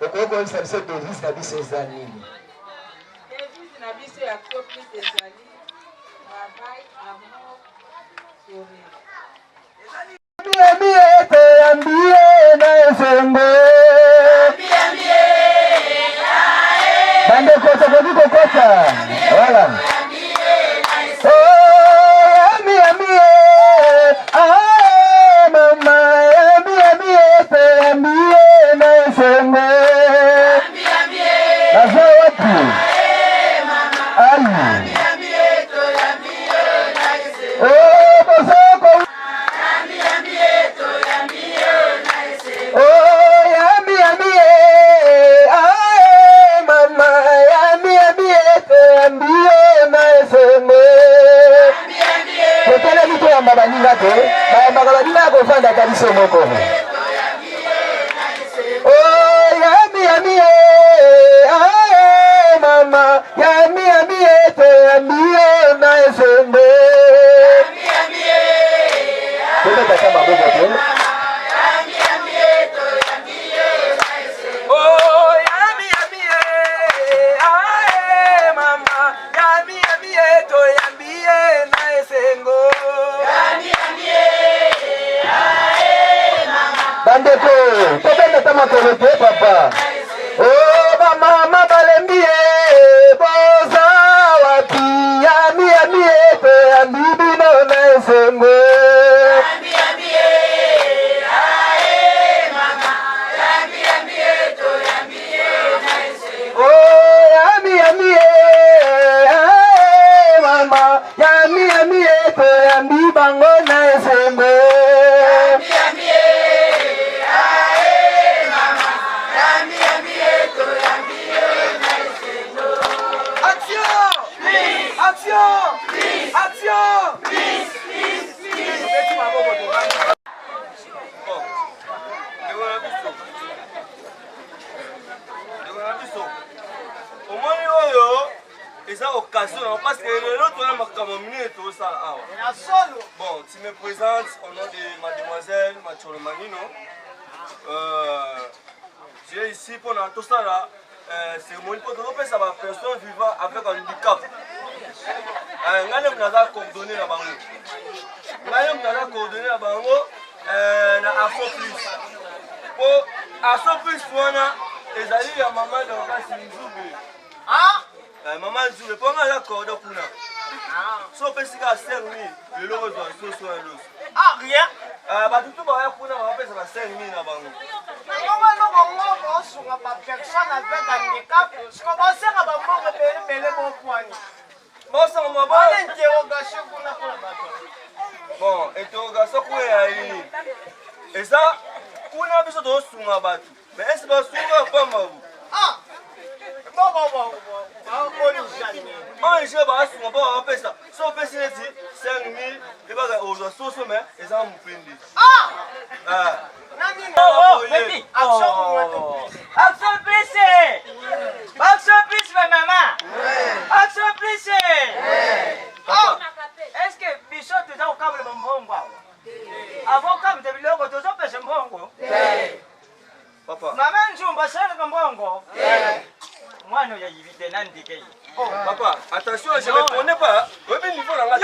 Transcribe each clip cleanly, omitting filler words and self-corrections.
Okoko service devise na biso ezali. Devise na biso ya couple ezali travail, amour, sourire. Ambie na esembe. Bande kota kota. Voilà. Papa. Oh mama balembie boza wapi yami ete ambibi no na esengo yami ae mama yami eto yami na esengo oh yami ae mama yami eto yami bango na esengo parce que l'autre a marqué tout ça. Bon, tu me présentes au nom de mademoiselle Machoro Manino. Je suis ici pour tout ça là. Cérémonie pour développer sa personne vivant avec un handicap. Nous avons coordonné la bango. Nous avons coordonné la bango na Afro Plus. Pour Afro Plus, les alliés à maman de la Sinzoubi. Ah? Maman Nzoubi, pour moi, la corde pour nous. Si on peut se faire 5 000, le lot est soit l'os. Ah, rien? Bah, tout le monde pour nous, on va faire 5 000 à bango. Personne avec handicap, je commençais à me mon poignet. Bon, ça m'a bon. Interrogation pour la bateau. Bon, interrogation pour y et ça, on a besoin de sounger à battre. Mais est-ce que vous sounger pas mal? Ah! Bon. On est pas sounger pas, on fait ça. Si on fait 5 000, et pas aujourd'hui, sauf mais et ça me prend. Ah! Oh, baby! Action plus, ma maman! Action plus! Est-ce que Bichot est au câble de mon bon? Avant câble de l'eau, tu as fait un bon. Papa. Maman, je me passe un bon. Moi, nous y a évité n'indiqué. Papa, attention, je ne répondais pas. Oui, mais il faut la maman.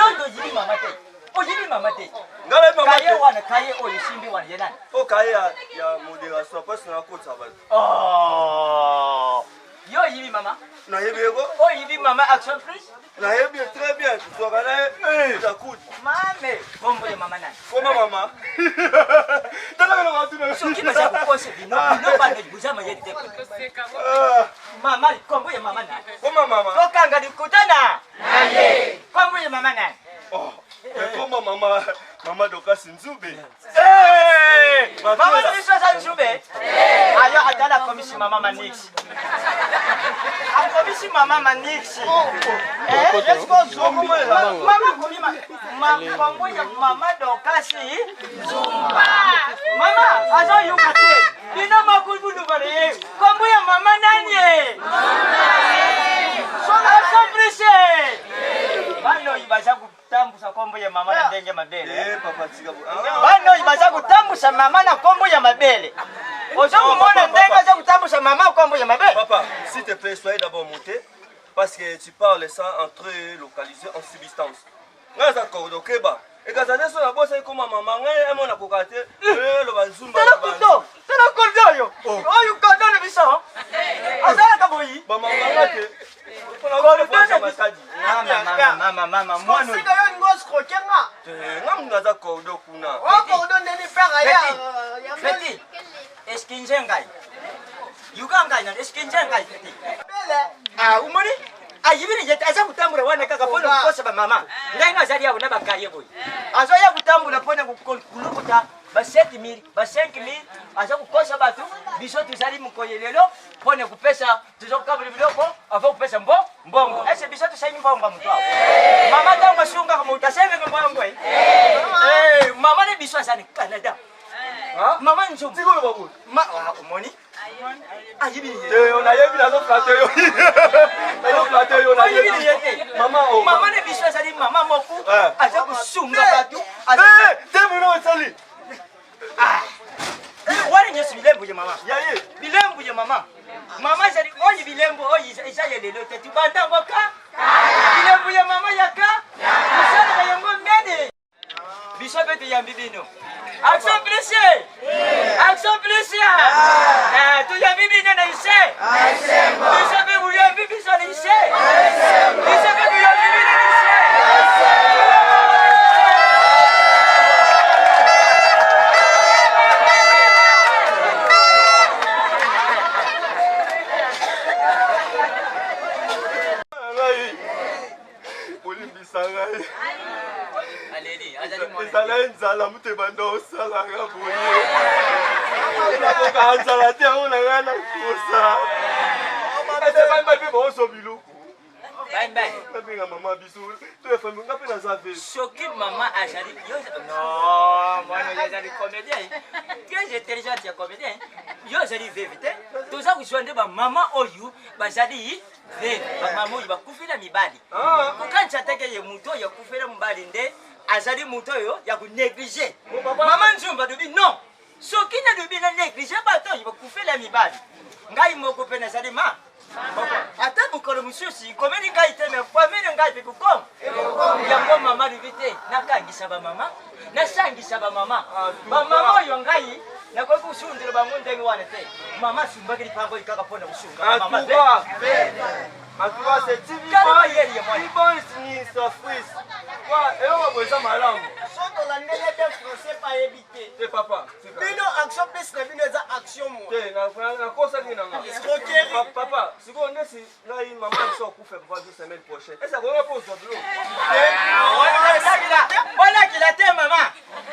Oh, Kaya, il y a modération, parce que la côte ça va. Oh, yo, il maman. Non, il est beau. Oh, il dit maman, action plus. Non, il est bien, très bien. Tu dois aller. Ça coûte. Maman, comment est maman? Comment maman? Qui m'a dit que c'est non, pas de vous jamais été. Maman, comment est maman? Comment maman? Quand on a dit Koutana. Comment est maman? Oh, comment maman? Maman Doka Sinzoubi. Maman Sinzoubi. Alors, attends la commission maman Manix. La commission maman Manix. Est-ce qu'on se maman maman Doka Sinzouba. Maman, attends, you kate. Dina makubu nubare. Comment est maman Nanye? Son apprécié. Bano ibaza kutambusa kombo ya mama na ndenge mabele. Papa tsigabu. Bano ibaza kutambusa mama na kombo ya mabele. Ozo kumona ndenge za kutambusa maman kombo ya mabe. Papa, s'il te plaît, soyez d'abord monté. Parce que tu parles ça entre localisés en substance. Nga za cordo keba. Et quand ça descend la bosse comme maman, nga mon a kokate. Le bazumba. Tala cordo yo. Oh you cordo le biso. Azala kaboyi. Maman nga ke. Mama, moi nous. Sika yo ngos krokenga. Nga mga za cordo kuna. O cordo neni pera ya. Feti. Eskinje ngai. Yuganga ina eskinje ngai feti. Bele. Ah, umoni? Ayibini yete aza kutambula wana kaka pona kukosa ba mama. Ngai ngazali yabo nabakaye boy. Azo ya kutambula pona kulukuta ba 7000, ba 5000 aza kukosa batu biso tuzali mukoyelelo pona kupesa tuzokabula biloko ava kupesa mbongo. Ese biso tusaini mbongo mtu. Mama tangu sunga kama utaseme mbongo mama ne biso asani Canada. Mama nzumbu. Tiko babu. Umoni? Ayibini on a yebi na zo flatter yo. Na yo flatter yo na yebi. Mama ne biso asali mama moku aza kusunga batu. Temo sali. Wale nyesi bilembo ya mama. Yaye. Bilembo ya mama. Mama zali oyi bilembo oyi isa yelelo tetu banda ngoka. Bilembo ya mama yaka. Usala ya ngomene. Biso bete ya mbibino. Action blessé. Action blessé. Tu ya mbibino na ise. Biso be uya mbibino na ise. Biso be uya mbibino na ise. ezala nzala moto ebanda osalanga boye nakoka nzala te yango na ngai nakosa ete bambai mpe baoso biloko nabenga mama biso toefami nga mpe naza ve soki mama azali non mwana azali comédien très intelligent ya comédien yo azali veve te toza kozwa nde bamama oyo bazali veve bamama oyo bakufela mibali kokanisa teke ye moto oyo akufela mobali nde azali moto oyo ya kunéglige mama nzumba lobi non soki nalobi na néglige bato oyo bakufela mibali ngai moko mpe nazali ma ata mokolo mosusu komeli ngai te me famile ngai mpe kokoma yango mama lobi te nakangisa bamama nasangisa bamama bamama oyo ngai nakoki kusundela bango ndenge wana te mama asumbaki lipango kaka mpona kosunga En tout cas, c'est Tibon sinistre fils. Et on va voir ça malamu. Soto la ndenge de français pas éviter. C'est papa. Bino action plus na bino za action mo. Na kosa ni nanga. Escroquerie. Papa, siko ndesi na yi maman so kufa papa la semaine prochaine. Est-ce qu'on va poser ça dehors? Voilà qu'il a été maman.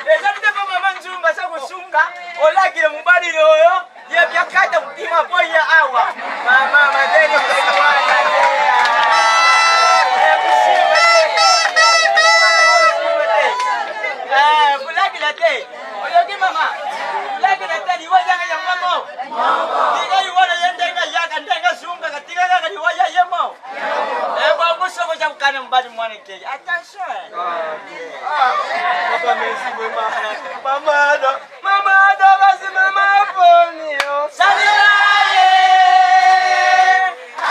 Les amis de maman nzumba sa kusunga. Ola qu'il mubali oyo. Ye bya kata mtima boya awa. Mama madeni kwa Papa, merci maman. Maman, vas-y, maman, bonio.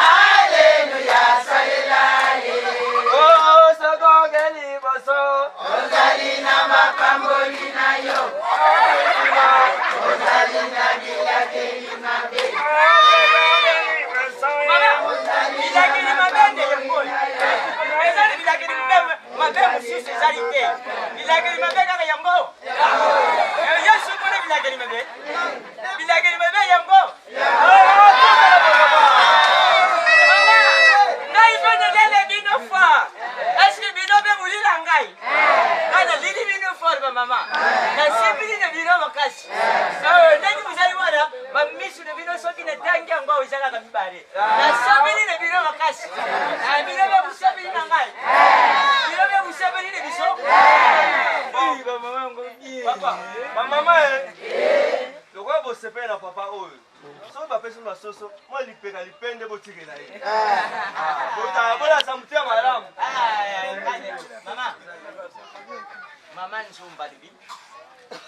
Alléluia, salelaye. Oh, sagogeli boso. Ozali na mapamboli na yo. Ozali na bilakeli mabe. bilakeli mabende yekoli ezali bilakeli mabe mosusu ezali te bilakeli mabe kaka yango yesu mona bilakeli mabe yango ngai mpe nelele bino fort eske bino mpe molila ngai ngai nalili bino fort bamama nasepili na bino makasi ndenge bozali wana bamisu na bino soki natangi yango eza kaka mibale nasepili na bino makasi bino mpe bosepeli na ngai bino mpe bosepeli na biso Papa, mama lokola bosepeli na papa oyo soki bapesi masoso mwa lipeka lipende botikela ye bolasa motema malamu. mama nzumba libi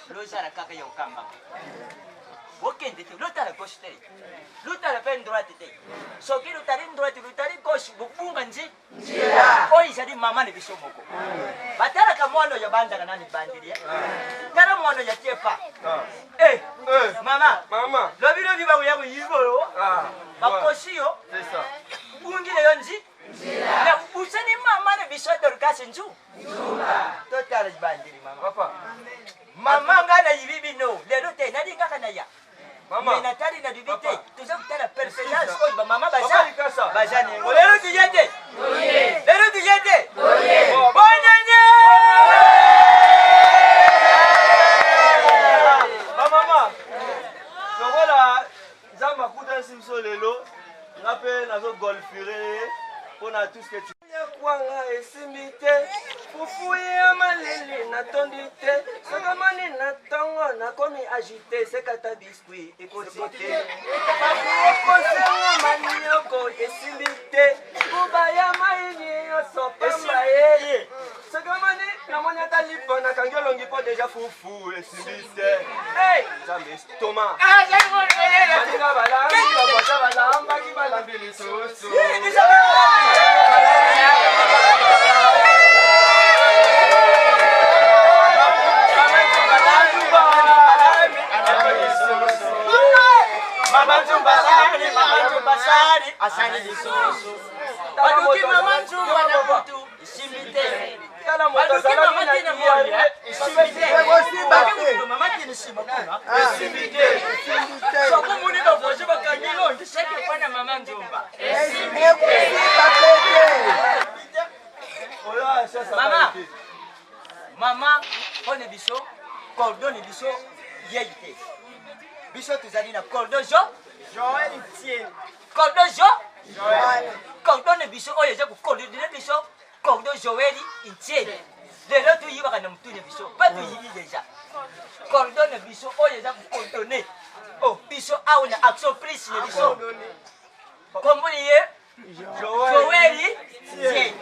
lozala kaka ya okamba okende te lotala gauche te lotala pe droite te. Soki lutali droite lutali gauche bubunga nji. Oyi jadi mama ne biso moko. Batala ka mwana ya banda kana ni bandiria. Kana mwana ya tepa. Mama. Lobi ba kuya kuyibo. Bakoshi yo. C'est ça. Ungile yo nji. Na usani mama ne biso dorkasi nju. Total bandiri mama. Papa. Mama ngana yibibi no. Lelo te nani kaka na ya. Mama. Natali na bibite. Tuza kutala personnage ko ba mama Papa baza. likasa. Baza ni. Lelo tujete. Lelo tujete. Bonanye. Mama. Lokola zamba kuta simso lelo. Ngape nazo golfire. On a tout ce que tu kwanga esimite fufuye malele na tondite sakamani na tongo na komi agité sekata biscuit ekotite bakuokosengo manioko esimite kubaya maini yosopamba ye sakamani namonyaka lipo na kangiolongi po deja fufu esimite nzambe estoma baninga balambi babwata balambaki balambi lisusu Asani lisusu. Baduki mama nchumba na mutu ishimite. Baduki mama tina moya ishimite. Mama tina shima kuna ishimite. Soko muni ba voje bakangilo ndishake pana mama nchumba. Mama pone biso cordon biso yeyite. Biso tuzali na cordon jo Joël Etienne. Cordon jo cordon biso oyo je ku cordon biso cordon Joël Etienne. Lelo tu yiba kana mutune biso pas tu yibi déjà. Cordon biso oyo je ku cordonner. Oh biso auna action prise ne biso. Comment lié Joël Etienne.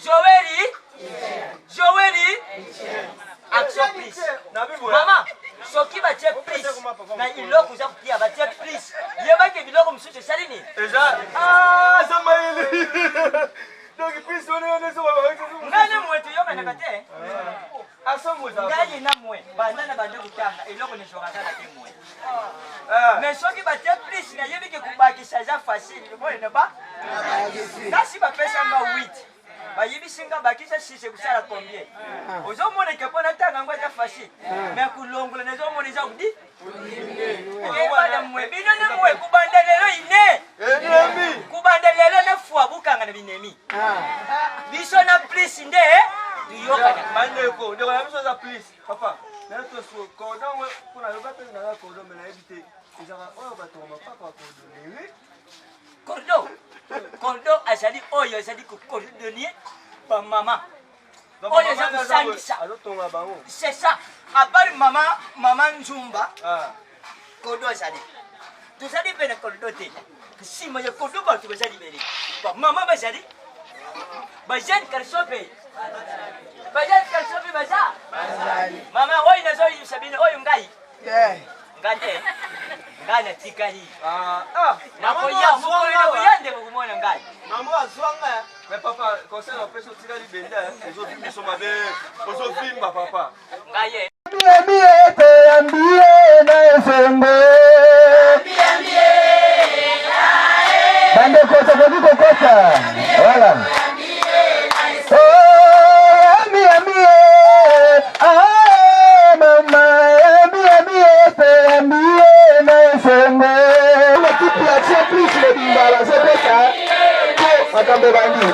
Joël action prise. Mama soki ba tie prise na iloko za kutia ba tie prise yeba ke biloko msuche salini déjà zamaili donc prise on so ngane mwetu yoka na kate asomuza ngai na mwe bandana bande kutanga iloko ni shoka sana kimwe mais soki ba tie prise na yebi ke kubakisha za facile boye ne ba kasi ba pesa nga 8 bayibisinga bakisha sise kusala combien ozomona ke pona tanga ngwaza facile mais kulongola nezomona za kudi ebana mwe bino ne mwe kubandelelo ine enemi kubandelelo ne fwa bukanga na binemi biso na plus nde tuyoka bandeko ndeko ya biso za plus papa na to so cordon we kuna yo bape na cordon mais na ebite izaka oyo bato mapapa cordon Cordon azali oyo azali ku cordonnier pa mama. Oyo za kusangisa. C'est ça. À part mama Nzumba. Cordon azali. Tuzali bene cordon te. Si mo cordon ba tu bazali bene. Pa mama bazali. Bazali kalsope. Bazali kalsope baza. Mama oyo nazo yisabine oyo ngai. Ngate. Ngana tikali. Mama yande kumona ngai. Mama azwanga. Mais papa, concernant la personne tikali benda, les autres ils sont mabe, aux autres films papa. Ngaye. Ambie na sembe. Bande kota. Voilà. Makambo bandi.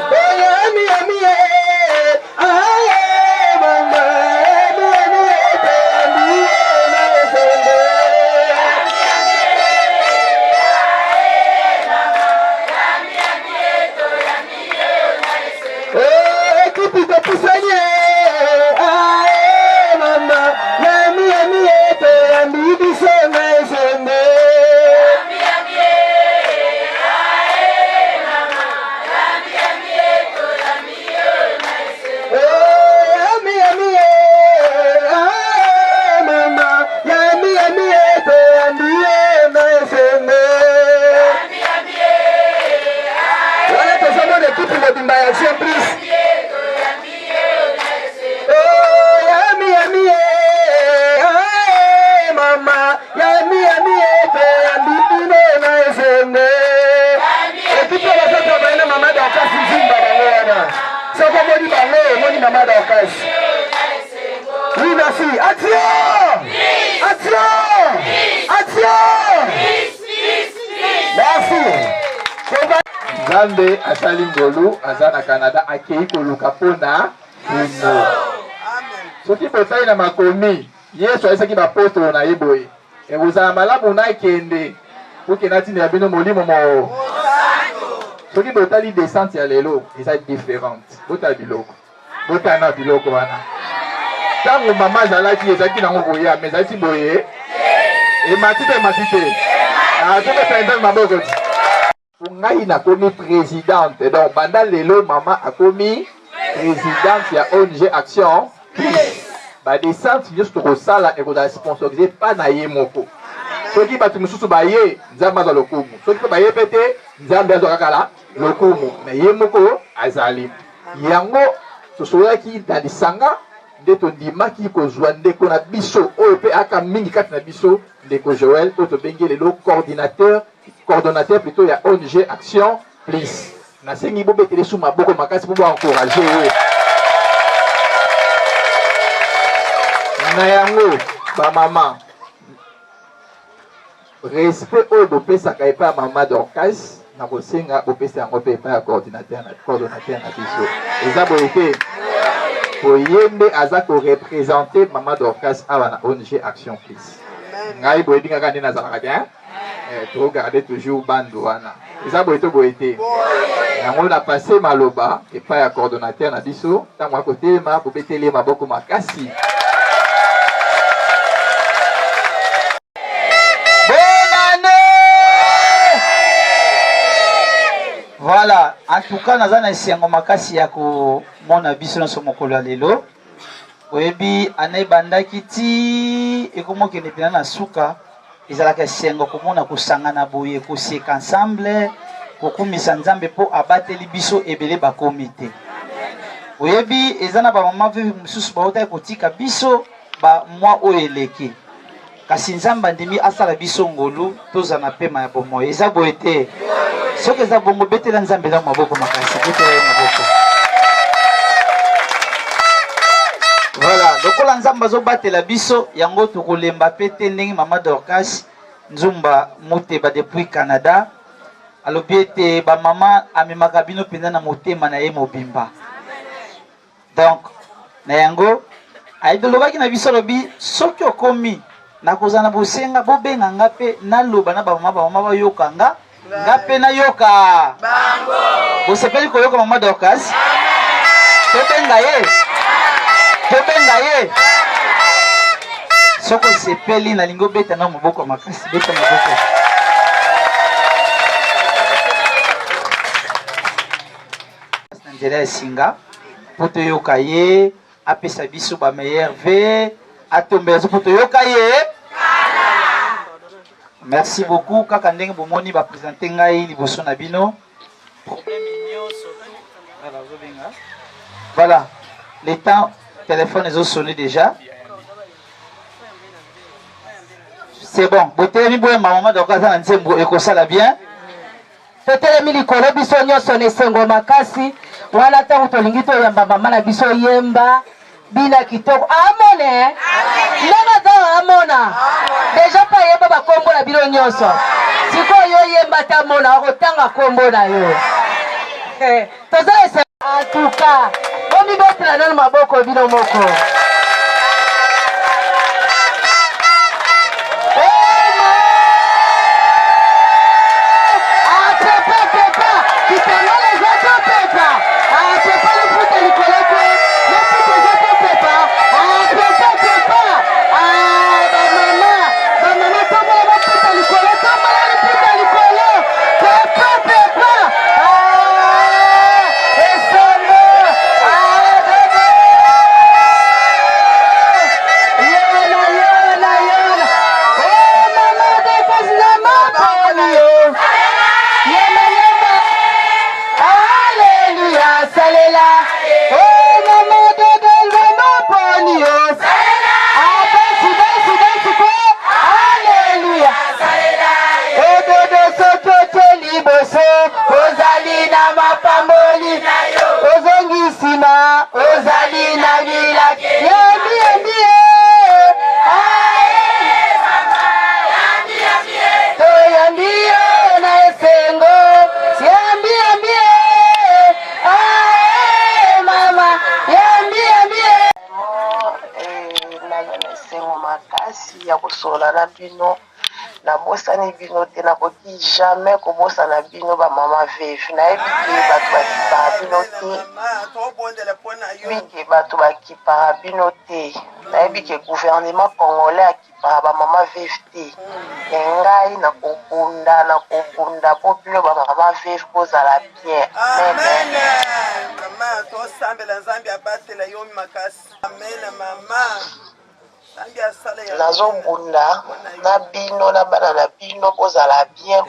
Simba action please. Oh yami yami mama yami yami to yami bino na sende. Ekipe la sasa baina mama da kasi Simba bangona. Soko moni bango moni mama da kasi. Oui merci. Action! Action! Action! Merci. Nzambe asali ngolu azana Canada akei koluka pona ino. Soki botali na makomi Yesu aisaki bapostolo na ye boye ekozala malamu na ekende poke natini ya bino molimo mo. Soki botali descente ya lelo eza différente. Botala biloko botana biloko wana ntango mama azalaki ezalaki nango boye ame ezalaki boye emati te emati te topesa nzambe maboko ti ngai nakomi présidente donc banda lelo mama akomi présidente ya ONG Action badescente nyonso tokosala ekozala sponsorisé pa na ye moko soki bato mosusu baye nzambe azwa lokumu soki mpe baye mpe te nzambe azwa kaka lokumu me ye moko azali yango tosololaki na lisanga nde tondimaki kozwa ndeko na biso oyo mpe aka mingi kati na biso ndeko Joël oyo tobengi lelo coordonnateur plutôt ya ONG Action Plus. Nasengi bobetele su maboko makasi po encourager oyo na yango bamama respect oyo bopesaka epai ya mama Dorcas na kosenga bopesa yango mpe epai ya coordonnateur na biso eza boye te Oyende aza ko représenter Mama Dorcas awa na ONG Action Plus. Ngai boye dinga kandi nazalaka bien. To garder toujours bando wana. Eza boye to boye te. Yango na passé maloba et pas ya coordonnateur na biso, tango akotelema po betele maboko makasi. Voilà, en tout cas, nous avons essayé de makasi ya ko mona biso na somokolo lelo. Oyebi ane banda kiti ekomo kene pena na suka ezalaka sengo komona kusangana boye koseka ensemble kokumisa nzambe po abateli biso ebele ba komite. Oyebi ezana ba mama vivi mususu baota kotika biso ba mwa oyeleki. Kasi nzamba ndimi asala biso ngolu tozana pema ya bomo. Eza boete. Soki eza bongo betela nzambe la maboko makasi betela maboko. Voilà, lokola nzamba zo batela biso yango tokolemba pete ndenge Mama Dorcas nzumba moteba depuis Canada. Alobi ete ba mama amemaka bino penza na motema na ye mobimba. Donc na yango aidolobaki na biso lobi soki okomi na kozana bosenga bobenga ngape na loba na ba mama bayoka ngape na yoka bango bosepeli koyoka Mama Dorcas tobenga ye soko sepeli na lingo beta na maboko makasi beta maboko Angela Singa poto yoka ye apesa biso ba meilleur ve atombeza poto yoka ye. Merci beaucoup kaka ndenge bomoni ba présenter ngai liboso na bino. Voilà, les temps téléphone les ont sonné déjà. C'est bon. Botelemi boye Mama Dorcas na nzembo ekosala bien. Totelemi likolo biso nyonso na esengo makasi wana tango tolingi toyamba mama na biso yemba bina kitoko amone nanga za amona deja pa yemba bakombo na bino nyonso siko yo yemba ta mona okotanga kombo na yo toza ese atuka omi betela nano maboko bino moko liboso ozali na mapamboli ozongi nsima ozali na bilaki yambi toyambi yo na esengo yambi mama yambi naza na esengo makasi ya kosola na bino nabosani bino te nakoki jamais kobosana bino bamama veve nayebi ke bato bakipaka bino te bike bato bakipaka bino te nayebi ke gouvernement congolais akipaka bamama veve te me ngai nakobunda mpo bino bamama veve bozala bien amen. Mama tosambela nzambe abatela yo makasi amen mama. nazobunda na bino na bana na bino bozala bien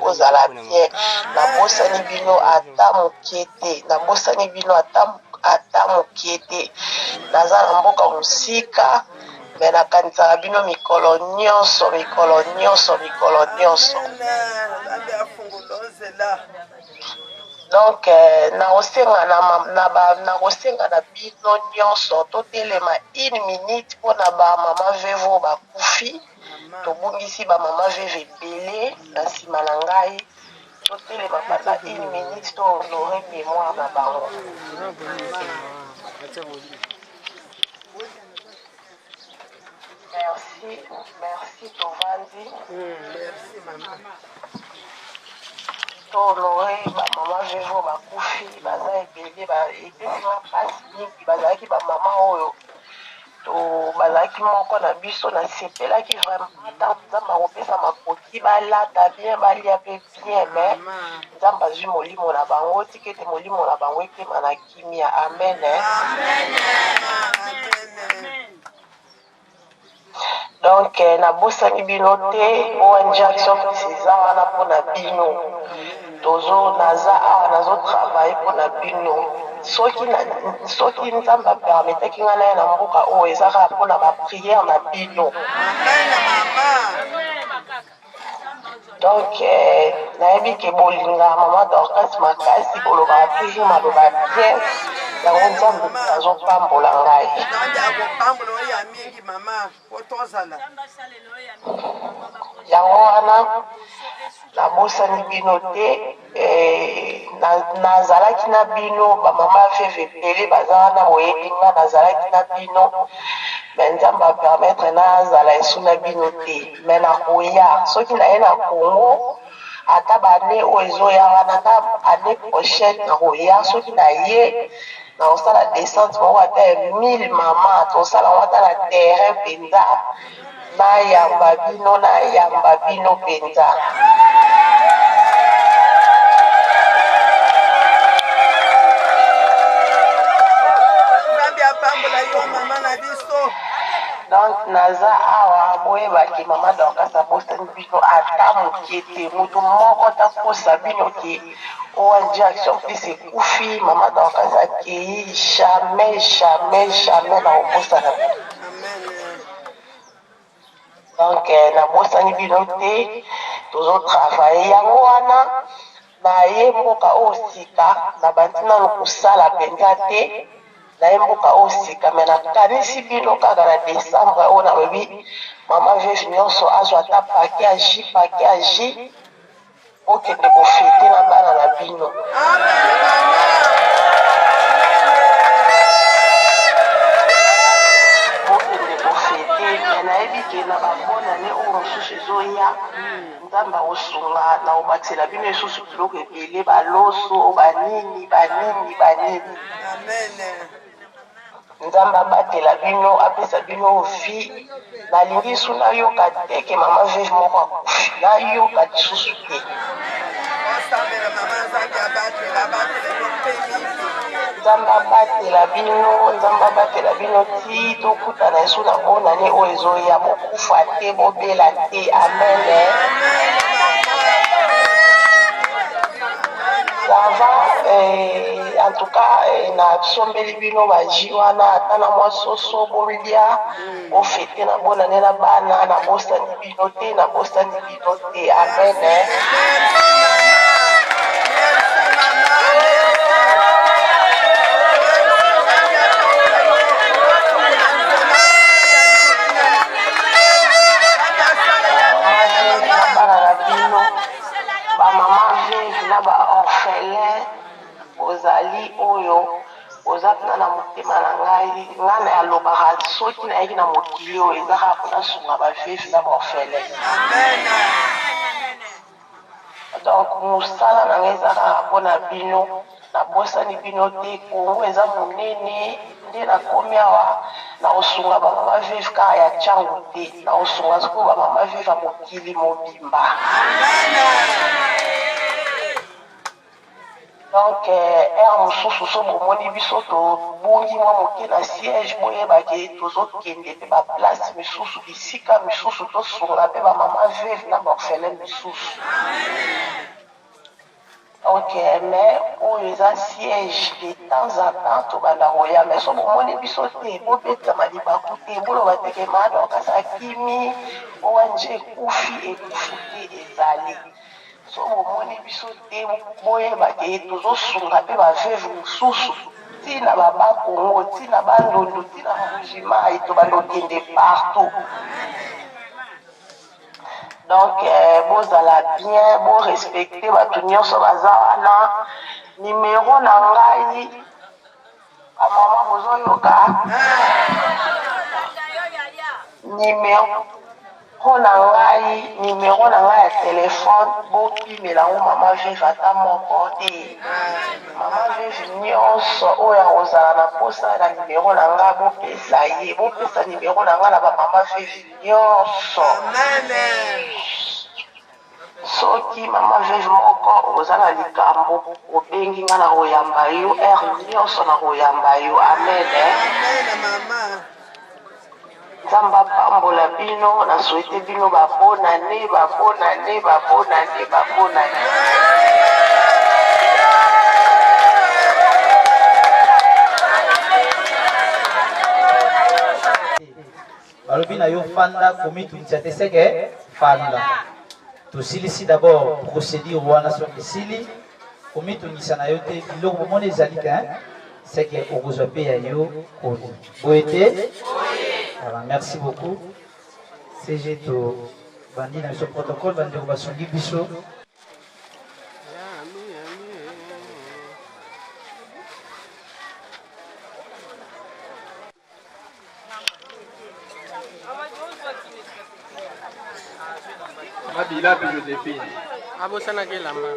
nabosani bino ata moke te naza na mboka mosika me nakanisaka bino mikolo nyonso donc nakosenga na bino nyonso totelema 1 minute mpona bamama veve oyo bakufi tobungisi bamama veve ebele na nsima na ngai totelema mpona 1 minute to honore mémoire na bango. Merci tovandi. Merci mama. Tolore bamama vevo bakufi baza ebele epesima mpasi mingi bazalaki bamama oyo bazalaki moko na biso nasepelaki vraiment ntango nzambe akopesa makoki balata bien balia mpe bien me nzambe azwi molimo na bango tika ete molimo na bango ekema na kimia amen. Donc nabosani bino te ONG Action César wana mpona bino naza awa nazotravaille mpona bino soki nzambe apermetaki ngai naye na mboka oyo ezaka mpona bapriere na bino. Donc nayebi ke bolinga mama Dorcas makasi bolobaka toujours maloba bien yango nzambe azopambola ngai. Yango wana nabosani bino te nazalaki na bino bamama veve ebele baza wana boyebi nga nazalaki na bino me nzambe apermettre nazala esu na bino te me nakoya soki naye na Congo ata bane oyo ezoya wana ata ane prochaine nakoya soki naye nakosala descente moko ata 1000 mama tosala ngo ata na terrain mpenza nayamba bino mpenza. Donc naza awa boyebaki mama Dorcas abosani bino ata moke te moto moko takosa bino ke ONG Action Plus ekufi mama Dorcas akei jamais na kobosana bino. Donc nabosani bino te tozotravaille yango wana naye mboka oyo sika nabandi nano kosala mpenza te naye mboka oyo sika me nakanisi bino kaka na décembre oyo nalobi mama veve nyonso azwa ata pake agi okende kofete na bana na bino. nayebi ke na babonane oyo mosusu ezoya nzambe akosunga na kobatela bino esusu biloko ebele baloso banini nzambe abatela bino apesa bino vi nalingi su nayoka te ke mama veve moko akufi nayoka lisusu te. Nzambe abatela bino ti tokutana esu na bonane oyo ezoya bokufa te bobela te amen. Sava en tout cas nasombeli bino baji wana ata na mwa soso bolia bofete na bonane na bana nabosani bino te amen. veuve na ba orphelin ozali oyo oza mpena na motema na ngai ngai nayalobaka soki nayeki na mokili oyo ezaka mpona sunga baveuve na baorphelin. Donc mosala na ngai eza kaka mpona bino nabosani bino te kongo eza monene nde nakomi awa na kosunga bamama veuve kaka ya ntiango te na kosunga sikoyo bamama veuve ya mokili mobimba. Donc ere mosusu so bomoni biso tobungi mwa moke na siège boyebake tozokende mpe baplace misusu bisika misusu tosunga mpe bamama veuve na baorphelin misusu. Donc mais oyo eza siège de temps en temps tobanda koya mais so bomoni biso te bobetama libaku te boloba teke madokasa kimi owanje ekufi ekufi te ezali. So bomoni biso te boyebake tozosunga mpe baveuve mosusu ntina babakongo ntina bandondo ntina mbujimai tobanda okende partout. Donc bozala bien borespecte bato nyonso baza wana. Numero na ngai bamama bozoyoka numero na ngai ya telefone bopimela ngo mama veuve ata moko te. Mama veuve nyonso oyo akozala na posa na numero na ngai bopesa ye bopesa numero na ngai na bamama veuve nyonso. Soki mama veuve moko oza na likambo obengi nga na koyamba yo ere nyonso na koyamba yo. Amen. Nzambe apambola bino na souhaite bino babonane. balobi na yo fanda komitungisa te seke fanda tosilisi d'abord procédure wana soki esili komitungisa na yo te biloko bomoni ezali te seke okozwa mpe ya yo kolia boye te. Merci beaucoup. CG to bandi na biso protocole bandeko basungi biso. Mabila puis Joséphine. Abosana ke lama.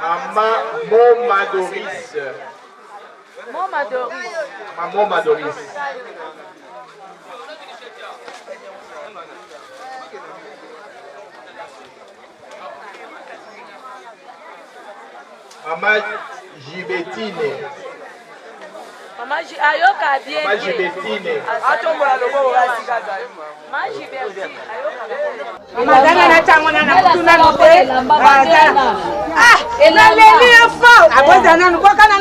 Maman Moma Doris. Maman Doris. Maman Gibetine. Maman ayoka bien. Maman Gibetine. Atombola lobo wasikaza. Maman Gibetine ayoka bien. Madame na tangona na kutuna lote. Elali fo. Aboza na nukoka na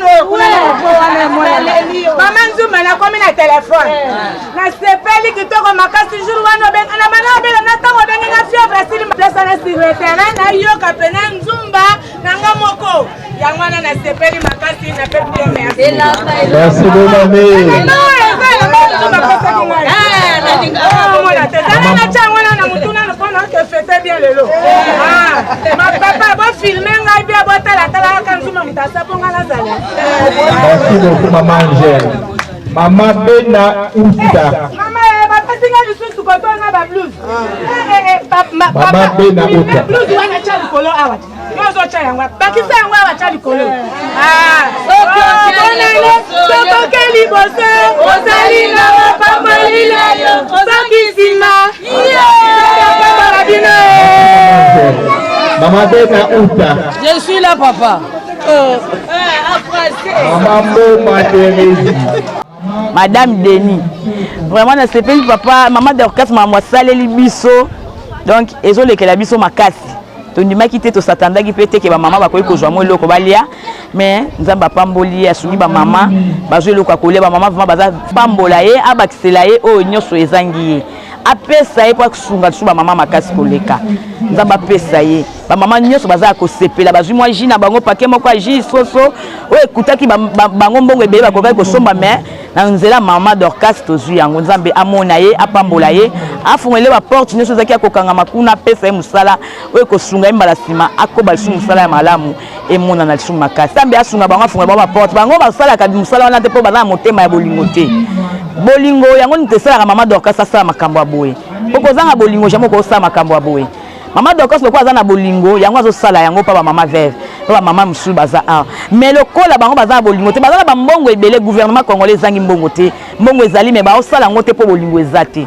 Mama Nzuma na komi na telefone. Na sepeli kitoko makasi jour wana benga na mana bela na tango benga na fièvre sili place na secrétaire na yoka pena Nzumba nanga moko. Yangwana na sepeli makasi na pepe merci. Merci mon ami. Non, Nzumba pesa kinga. Mola tezana na tangona na mutuna no pona que fête bien lelo. Ma papa ba filmer ngai bien botala tala ka Nzumba mutasa ponga la zala. Merci beaucoup maman Angèle. Maman Bena Uta. Maman bapasinga lisusu kotona ba blues. Maman Bena Uta. Blues wana cha likolo awa. Yozo cha yangwa. Bakisa yangwa awa cha likolo. Soko keli bose. Ozali na pamalila yo. Sokisima. Maman Bena Uta. Je suis là, papa. Maman Moma Thérèse. Madame Denis. Vraiment, na sepeli papa, maman d'orchestre m'a saleli biso. Donc, ezo lekela biso makasi. Tondimaki te to satandaki pete ke ba maman ba koyi kozwa mo eloko balia. Mais nzamba pamboli asungi ba maman, bazwe eloko akolia ba maman vraiment baza pambola ye, abakisela ye o nyonso ezangi ye. apesa ye po sunga su ba mama makasi koleka nzamba apesa ye ba mama nyonso baza kosepela bazwi mwa ji na bango pake moko ji soso oyo ekutaki bango mbongo ebele bakokaki kosomba me na nzela mama Dorcas tozwi yango nzambe amona ye apambola ye afungele ba porte nyonso ezaki akokanga makuna apesa ye mosala oyo kosunga ye mbala nsima akoba lisusu mosala ya malamu emona na lisusu makasi nzambe asunga bango afungela bango baporte bango basalaka mosala wana te mpo baza na motema ya bolingo te bolingo yango nini tesalaka mama Dorcas asala makambo ya boye po kozanga bolingo jamai okosala makambo ya boye mama Dorcas lokola aza na bolingo yango azosala yango mpa bamama veve mpa bamama mosusu baza a mais lokola bango baza na bolingo te baza na bambongo ebele gouvernement congolais ezangi mbongo te mbongo ezali me baosala yango te mpo bolingo eza te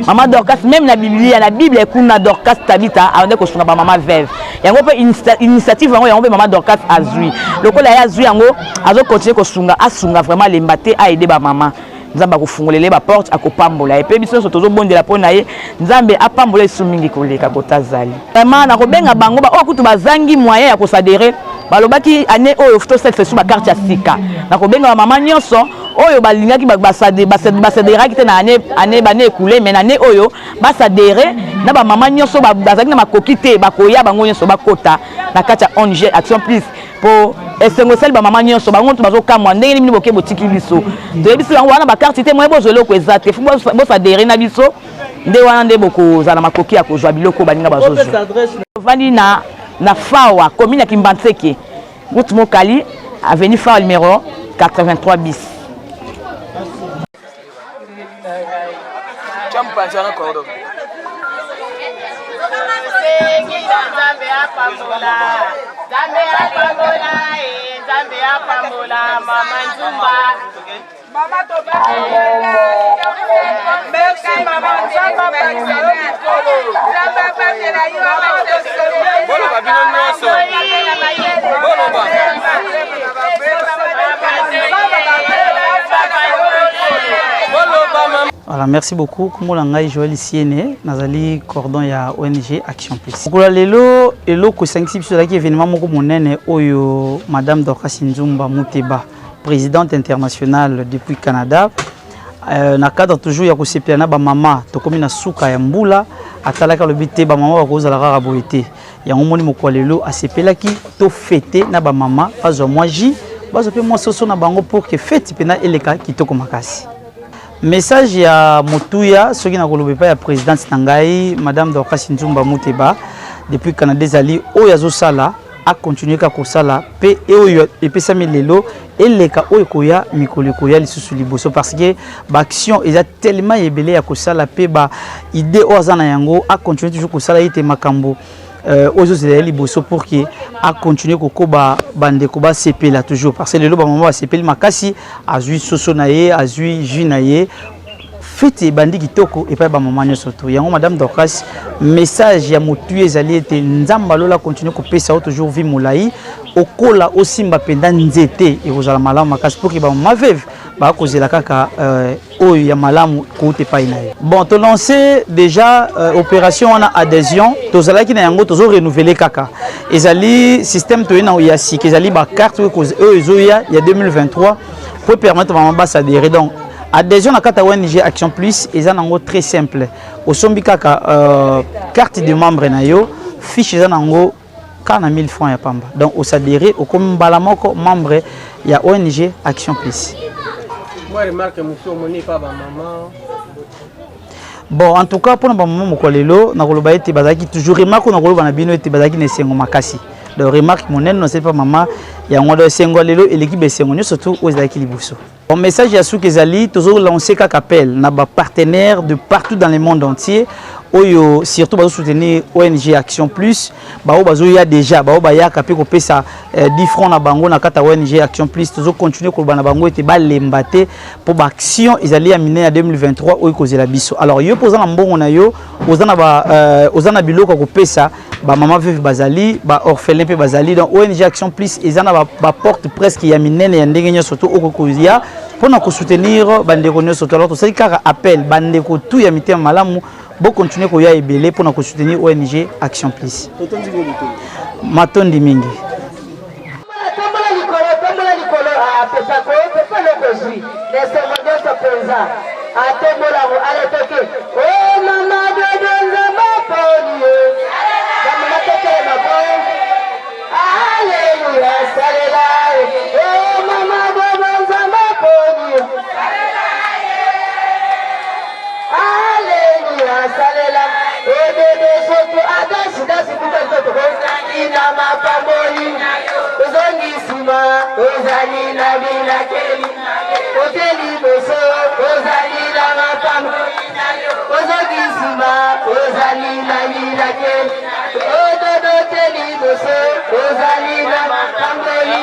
mama Dorcas même na biblia na bible ekuna Dorcas tabita aonde kosunga bamama veve yango mpe initiative yango mpe mama Dorcas azwi lokola ye azwi yango azokontinue kosunga asunga vraiment lemba te aide bamama nzambe akofungolele ba porte akopambola epe biso nyonso tozobondela mpo na ye nzambe apambola esu mingi koleka kotazali vraiment nakobenga bango oyo kutu bazangi moyen ya kosadere balobaki ane oyo tosalisa su bakarte ya sika nakobenga bamama nyonso oyo balingaki basaderaki te na ane bane ekule me na ane oyo basadere na bamama nyonso bazalaki na makoki te bakoya bango nyonso bakota na kati ya ONG Action Plus po esengo sali bamama nyonso bango to bazokamwa ndenge nini boke botiki biso toyebisi bango wana bakarte te moye bozwela oko eza te bosadere na biso nde wana nde bokozala makoki ya kozwa biloko baninga bazozwa vandi na fawa commune ya Kimbantseke route Mokali avenue fawa numéro 83 bis Merci maman, Voilà, merci beaucoup. Kumulanga Joël Siene, nazali cordon ya ONG Action Plus. Kula lelo eloko 5 biso laki événement moko monene oyo Madame Dorcas Nzumba Muteba, présidente internationale depuis Canada. Na cadre toujours ya kosepela na ba mama tokomi na suka ya mbula atalaka le bité ba mama bakozala kaka boyete. Yango moni moko lelo asepelaki to fêter na ba mama bazwa mwaji bazo pe mo soso na bango pour que fête pena eleka kitoko makasi. Message ya Motuya, ce qui n'a pas pa ya présidente Nangai, Madame Dorcas Nzumba Muteba, depuis Canada Zali, Oyazo Sala, a continué à Kosala, P et Oyo, et Pesami Lelo, et les cas Oyokoya, Mikolekoya, les sous-liboso, parce que l'action est tellement ébélée à Kosala, P, idée Ozana Yango, a continué toujours Kosala, ite Makambo. Ozo zeli boso pour que a continuer kokoba bande koba CP là toujours parce que le loba maman CP makasi azui soso naye azui ju naye fete bandi kitoko et pas ba maman nyosoto yango Madame Dorcas message ya motu ezali ete nzamba lola continuer ko pesa toujours vie molai okola osimba penda nzete et ozala malamu makasi pour que ba maman veuve ba kozela kaka oyo ya malamu koute pa inaye. Bon, to lancé déjà opération on a adhésion, to zala ki na yango to zo renouveler kaka. Ezali système to na ya sik, ezali ba carte ko ezoya ya 2023 pour permettre maman ba s'adhérer. Donc adhésion na kata ONG Action Plus eza nango très simple. Osombi kaka carte de membre na yo, fiche eza nango 40 000 francs ya pamba. Donc on s'adhérer au comme balamoko membre ya ONG Action Plus. Moi, remarque, monsieur, on n'est pas ma maman. Bon, en tout cas, pour ma maman, Mokolelo, na koloba ete bazaki toujours remarque na koloba na bino ete bazaki ne sengo makasi. Donc remarque mon non c'est pas maman, ya ngodo sengo lelo et l'équipe sengo surtout aux zaki libuso. Mon message ya sou kezali toujours lancer kaka appel na ba partenaires de partout dans le monde entier. Oyo surtout bazo soutenir ONG Action Plus bao bazo ya déjà bao ba ya kapé ko pesa 10 francs na bango na kata ONG Action Plus toujours continuer ko bana bango ete ba lembate pour ba action ezali ya mine ya 2023 oyo kozela biso. Alors yo poza na mbongo na yo ozana ba ozana biloko ko pesa ba mama veuve bazali ba orphelin pe bazali donc ONG Action Plus ezana ba porte presque ya minene ya ndenge surtout okokozia pour na ko soutenir bandeko surtout alors to sali kaka appel bandeko tout ya mitema malamu bon continuer ko ya ebele pour nous soutenir ONG Action Plus. Matondi mingi. Oh mapamboli ozongisima ozali na bilakeli oteli boso ozali na mapamboli ozongisima ozali na bilakeli oteli boso ozali na mapamboli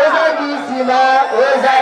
ozongisima ozali